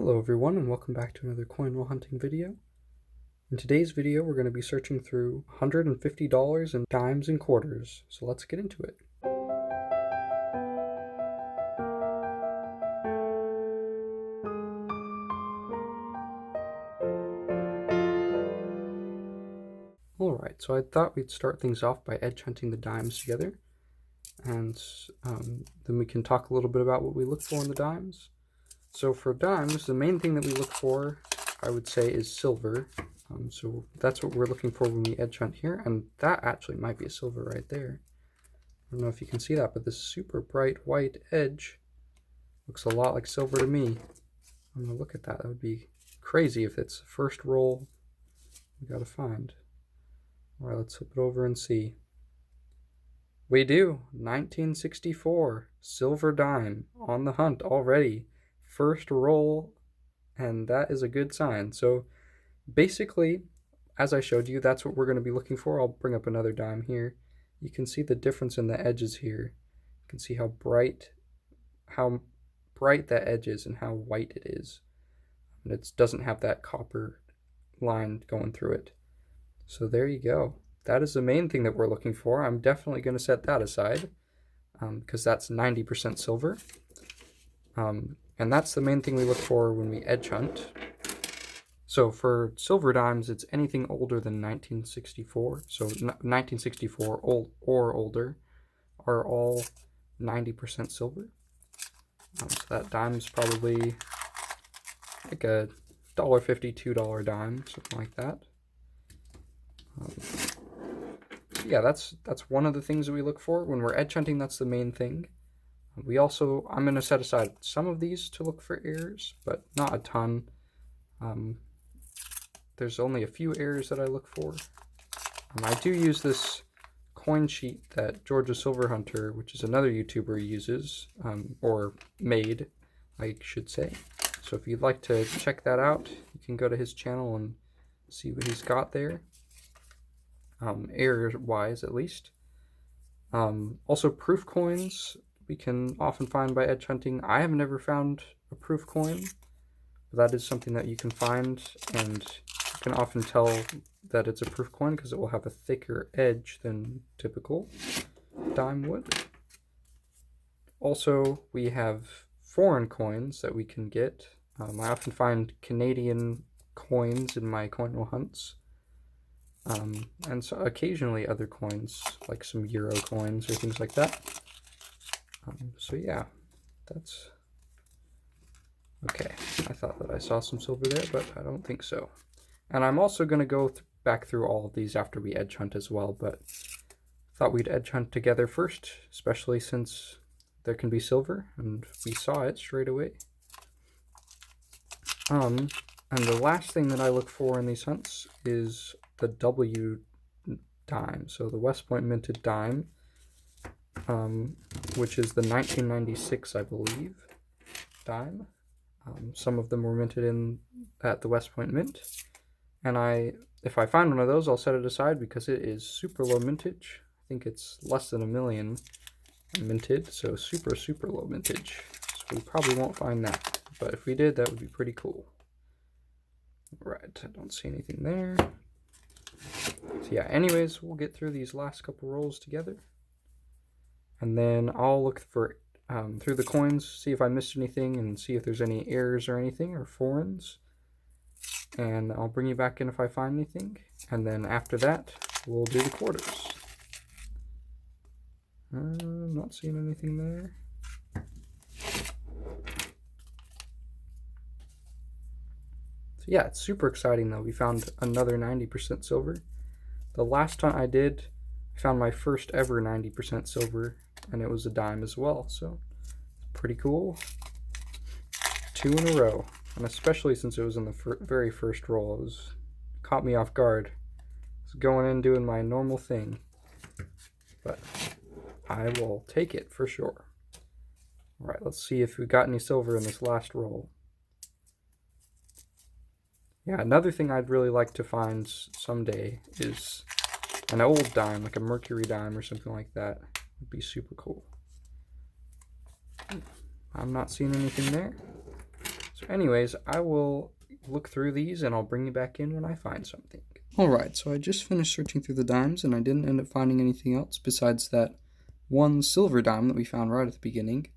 Hello everyone, and welcome back to another coin roll hunting video. In today's video we're going to be searching through $150 in dimes and quarters, so let's get into it. Alright, so I thought we'd start things off by edge hunting the dimes together, and then we can talk a little bit about what we look for in the dimes. So for dimes, the main thing that we look for, I would say, is silver. So that's what we're looking for when we edge hunt here, and that actually might be a silver right there. I don't know if you can see that, but this super bright white edge looks a lot like silver to me. I'm gonna look at that. That would be crazy if it's the first roll we gotta find. All right, let's flip it over and see. We do. 1964 silver dime on the hunt already. First roll, and that is a good sign. So basically, as I showed you, that's what we're going to be looking for. I'll bring up another dime here. You can see the difference in the edges here. You can see how bright that edge is and how white it is. And it doesn't have that copper line going through it. So there you go. That is the main thing that we're looking for. I'm definitely going to set that aside because that's 90% silver. And that's the main thing we look for when we edge hunt. So for silver dimes, it's anything older than 1964. So 1964 or older are all 90% silver. So that dime is probably like a $1.50, $2 dime, something like that. Yeah, that's one of the things that we look for when we're edge hunting. That's the main thing. We also, I'm going to set aside some of these to look for errors, but not a ton. There's only a few errors that I look for. I do use this coin sheet that Georgia Silver Hunter, which is another YouTuber, uses, or made, I should say. So if you'd like to check that out, you can go to his channel and see what he's got there. Error-wise, at least. Also, proof coins we can often find by edge hunting. I have never found a proof coin, but that is something that you can find, and you can often tell that it's a proof coin because it will have a thicker edge than typical dime would. Also, we have foreign coins that we can get. I often find Canadian coins in my coin roll hunts. And so occasionally other coins, like some Euro coins or things like that. So yeah, that's okay. I thought that I saw some silver there, but I don't think so. And I'm also going to go back through all of these after we edge hunt as well, but I thought we'd edge hunt together first, especially since there can be silver, and we saw it straight away. And the last thing that I look for in these hunts is the W dime, so the West Point minted dime, which is the 1996, I believe, dime. Some of them were minted at the West Point Mint, and if I find one of those, I'll set it aside because it is super low mintage. I think it's less than 1 million minted, so super low mintage. So we probably won't find that, but if we did, that would be pretty cool. Right, I don't see anything there. So yeah, anyways, we'll get through these last couple rolls together, and then I'll look for through the coins, see if I missed anything, and see if there's any errors or anything, or foreigns, and I'll bring you back in if I find anything, and then after that, we'll do the quarters. I'm not seeing anything there. So yeah, it's super exciting though. We found another 90% silver. The last time I did, I found my first ever 90% silver, and it was a dime as well, so pretty cool. 2 in a row, and especially since it was in the very first roll, it caught me off guard. I was going in doing my normal thing, but I will take it for sure. All right, let's see if we got any silver in this last roll. Yeah, another thing I'd really like to find someday is an old dime, like a mercury dime or something like that. Would be super cool. I'm not seeing anything there. So anyways, I will look through these and I'll bring you back in when I find something. Alright, so I just finished searching through the dimes and I didn't end up finding anything else besides that one silver dime that we found right at the beginning.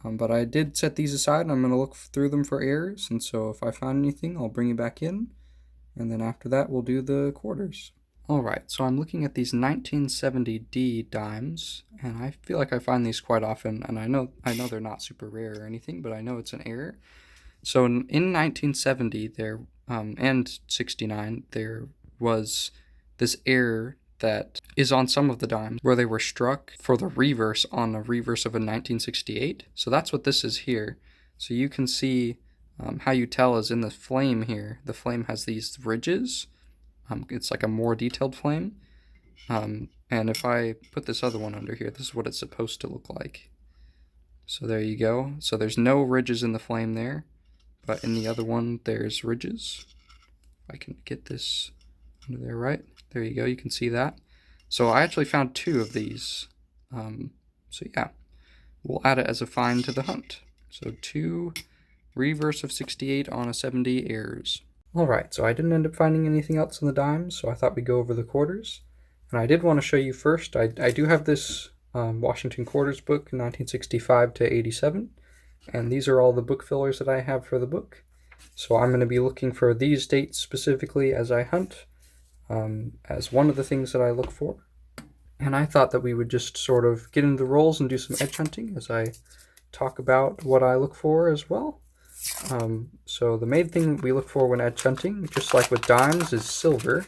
But I did set these aside and I'm going to look through them for errors, and so if I find anything, I'll bring you back in, and then after that we'll do the quarters. Alright, so I'm looking at these 1970D dimes, and I feel like I find these quite often, and I know they're not super rare or anything, but I know it's an error. So in 1970 there, and 69, there was this error that is on some of the dimes where they were struck for the reverse on a reverse of a 1968. So that's what this is here. So you can see how you tell is in the flame here. The flame has these ridges. It's like a more detailed flame. And if I put this other one under here, this is what it's supposed to look like. So there you go. So there's no ridges in the flame there, but in the other one there's ridges. If I can get this under there, right? There you go, you can see that. So I actually found 2 of these. So yeah, we'll add it as a find to the hunt. So 2 reverse of 68 on a 70 errors. Alright, so I didn't end up finding anything else in the dimes, so I thought we'd go over the quarters. And I did want to show you first, I do have this Washington quarters book, 1965 to 87. And these are all the book fillers that I have for the book. So I'm going to be looking for these dates specifically as I hunt. As one of the things that I look for. And I thought that we would just sort of get into the roles and do some edge hunting as I talk about what I look for as well. So the main thing we look for when edge hunting, just like with dimes, is silver.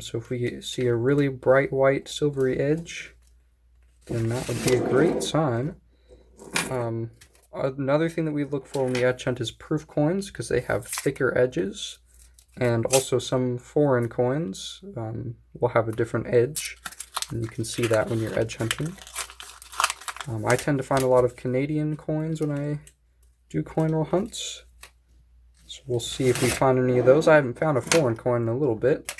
So if we see a really bright white silvery edge, then that would be a great sign. Another thing that we look for when we edge hunt is proof coins, because they have thicker edges. And also some foreign coins will have a different edge, and you can see that when you're edge hunting. I tend to find a lot of Canadian coins when I do coin roll hunts, so we'll see if we find any of those. I haven't found a foreign coin in a little bit.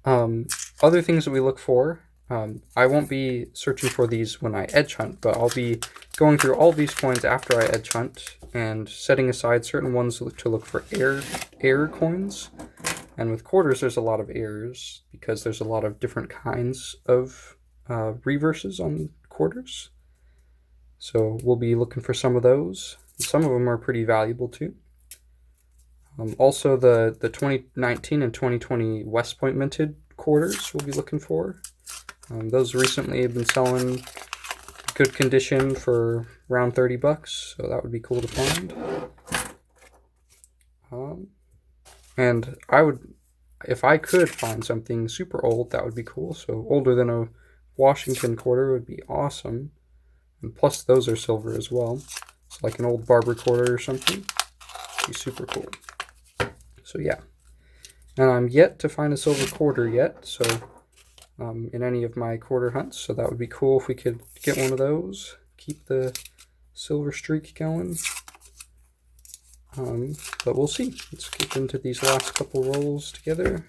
Other things that we look for, I won't be searching for these when I edge hunt, but I'll be going through all these coins after I edge hunt and setting aside certain ones to look for error coins. And with quarters, there's a lot of errors because there's a lot of different kinds of reverses on quarters. So we'll be looking for some of those. Some of them are pretty valuable too. Also, the 2019 and 2020 West Point minted quarters we'll be looking for. Those recently have been selling good condition for around $30, so that would be cool to find. And I would, if I could find something super old, that would be cool. So older than a Washington quarter would be awesome. And plus those are silver as well. So like an old barber quarter or something would be super cool. So yeah. And I'm yet to find a silver quarter yet, so in any of my quarter hunts, so that would be cool if we could get one of those, keep the silver streak going. But we'll see. Let's get into these last couple rolls together.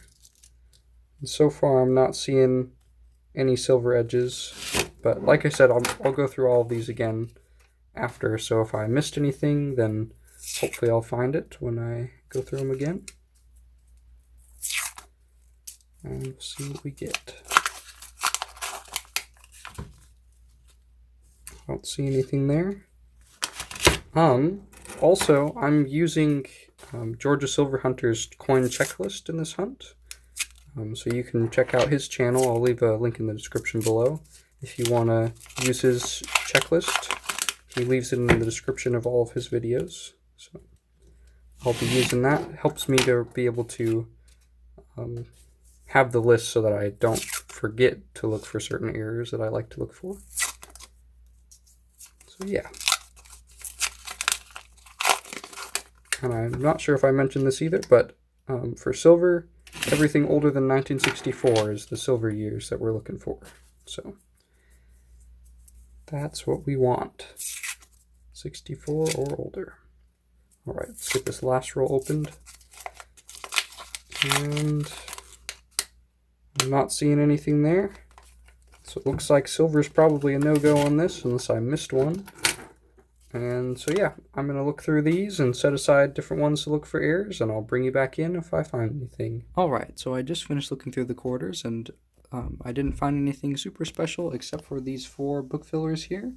And so far I'm not seeing any silver edges, but like I said, I'll go through all of these again after, so if I missed anything, then hopefully I'll find it when I go through them again. And we'll see what we get. I don't see anything there. Also, I'm using Georgia Silver Hunter's coin checklist in this hunt. So you can check out his channel. I'll leave a link in the description below if you want to use his checklist. He leaves it in the description of all of his videos. So I'll be using that. It helps me to be able to have the list so that I don't forget to look for certain errors that I like to look for. So yeah. And I'm not sure if I mentioned this either, but for silver, everything older than 1964 is the silver years that we're looking for. So that's what we want. 64 or older. Alright, let's get this last roll opened. And I'm not seeing anything there. So it looks like silver's probably a no-go on this, unless I missed one. And so yeah, I'm going to look through these and set aside different ones to look for errors, and I'll bring you back in if I find anything. Alright, so I just finished looking through the quarters, and I didn't find anything super special except for these 4 book fillers here.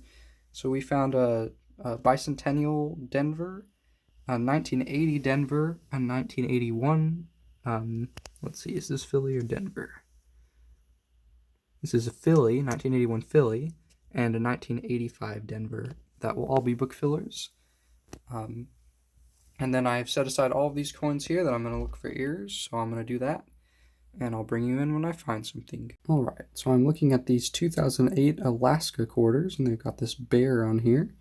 So we found a Bicentennial Denver, a 1980 Denver, a 1981, let's see, is this Philly or Denver? This is a Philly, 1981 Philly, and a 1985 Denver. That will all be book fillers. And then I've set aside all of these coins here that I'm going to look for ears, so I'm going to do that, and I'll bring you in when I find something. Alright, so I'm looking at these 2008 Alaska quarters, and they've got this bear on here,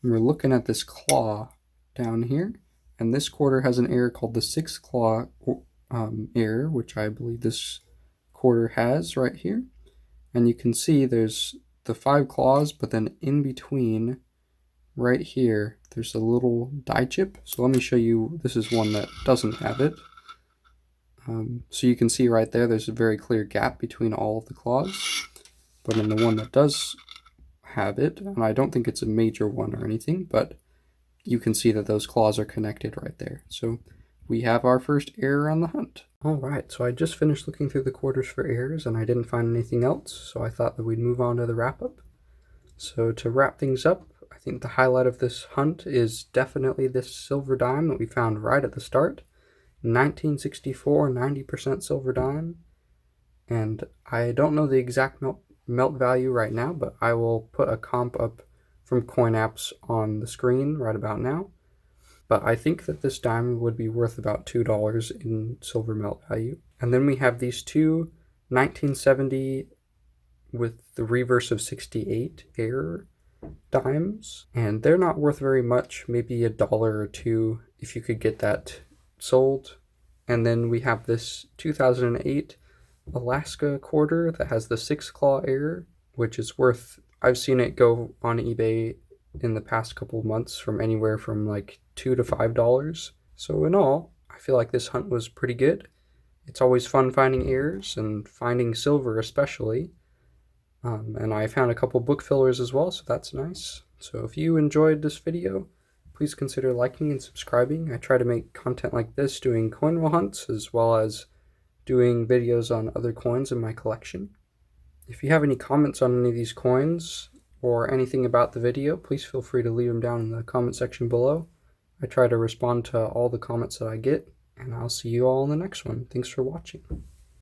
and we're looking at this claw down here, and this quarter has an error called the 6 claw error, which I believe this quarter has right here, and you can see there's the 5 claws, but then in between right here there's a little die chip. So let me show you, this is one that doesn't have it. So you can see right there there's a very clear gap between all of the claws, but in the one that does have it, and I don't think it's a major one or anything, but you can see that those claws are connected right there. So we have our first error on the hunt. Alright, so I just finished looking through the quarters for errors and I didn't find anything else, so I thought that we'd move on to the wrap-up. So to wrap things up, I think the highlight of this hunt is definitely this silver dime that we found right at the start. 1964 90% silver dime. And I don't know the exact melt value right now, but I will put a comp up from coin apps on the screen right about now. But I think that this diamond would be worth about $2 in silver melt value. And then we have these two 1970 with the reverse of 68 Eror dimes, and they're not worth very much, maybe $1 or $2 if you could get that sold. And then we have this 2008 Alaska quarter that has the 6 claw error, which is worth, I've seen it go on eBay in the past couple of months from anywhere from like $2 to $5. So in all, I feel like this hunt was pretty good. It's always fun finding errors and finding silver especially. And I found a couple book fillers as well, so that's nice. So if you enjoyed this video, please consider liking and subscribing. I try to make content like this doing coin roll hunts as well as doing videos on other coins in my collection. If you have any comments on any of these coins or anything about the video, please feel free to leave them down in the comment section below. I try to respond to all the comments that I get, and I'll see you all in the next one. Thanks for watching.